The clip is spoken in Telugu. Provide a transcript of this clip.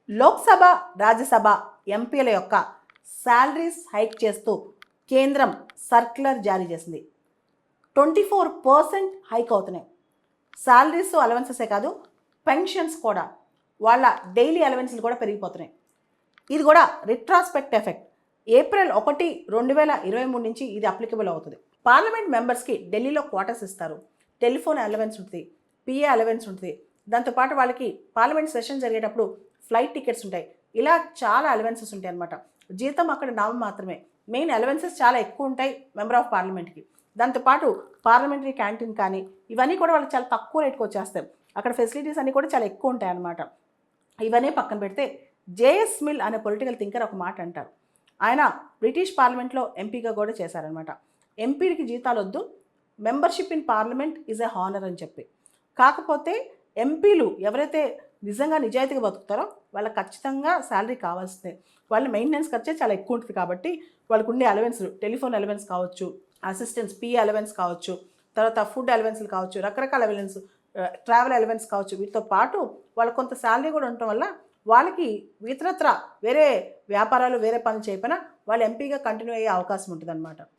లోక్సభ రాజ్యసభ ఎంపీల యొక్క శాలరీస్ హైక్ చేస్తూ కేంద్రం సర్క్యులర్ జారీ చేసింది. 24% హైక్ అవుతున్నాయి. శాలరీస్ అలవెన్సెసే కాదు, పెన్షన్స్ కూడా, వాళ్ళ డైలీ అలవెన్స్లు కూడా పెరిగిపోతున్నాయి. ఇది కూడా రిట్రాస్పెక్ట్ ఎఫెక్ట్ ఏప్రిల్ 1, 2023 నుంచి ఇది అప్లికబుల్ అవుతుంది. పార్లమెంట్ మెంబర్స్కి ఢిల్లీలో క్వార్టర్స్ ఇస్తారు, టెలిఫోన్ అలవెన్స్ ఉంటుంది, పిఏ అలవెన్స్ ఉంటుంది, దాంతోపాటు వాళ్ళకి పార్లమెంట్ సెషన్ జరిగేటప్పుడు ఫ్లైట్ టికెట్స్ ఉంటాయి. ఇలా చాలా అలవెన్సెస్ ఉంటాయి అన్నమాట. జీతం అక్కడ నామం మాత్రమే, మెయిన్ అలవెన్సెస్ చాలా ఎక్కువ ఉంటాయి మెంబర్ ఆఫ్ పార్లమెంట్కి. దాంతోపాటు పార్లమెంటరీ క్యాంటీన్ కానీ ఇవన్నీ కూడా వాళ్ళకి చాలా తక్కువ రేట్కి వచ్చేస్తాయి. అక్కడ ఫెసిలిటీస్ అన్నీ కూడా చాలా ఎక్కువ ఉంటాయి అన్నమాట. ఇవన్నీ పక్కన పెడితే జేఎస్ మిల్ అనే పొలిటికల్ థింకర్ ఒక మాట అంటారు. ఆయన బ్రిటిష్ పార్లమెంట్లో ఎంపీగా కూడా చేశారనమాట. ఎంపీలకి జీతాలు వద్దు, membership in parliament is a honour అని చెప్పి. కాకపోతే ఎంపీలు ఎవరైతే నిజంగా నిజాయితీగా బతుకుతారో వాళ్ళకి ఖచ్చితంగా శాలరీ కావాల్సిందే. వాళ్ళ మెయింటెనెన్స్ ఖర్చే చాలా ఎక్కువ ఉంటుంది కాబట్టి వాళ్ళకు ఉండే అలవెన్స్లు, టెలిఫోన్ అలవెన్స్ కావచ్చు, అసిస్టెన్స్ పిఏ అలవెన్స్ కావచ్చు, తర్వాత ఫుడ్ అలవెన్స్లు కావచ్చు, రకరకాల అలవెన్స్, ట్రావెల్ అలవెన్స్ కావచ్చు, వీటితో పాటు వాళ్ళకు కొంత శాలరీ కూడా ఉండటం వల్ల వాళ్ళకి ఇతరత్ర వేరే వ్యాపారాలు వేరే పనులు చేయకపోయినా వాళ్ళు ఎంపీగా కంటిన్యూ అయ్యే అవకాశం ఉంటుంది అన్నమాట.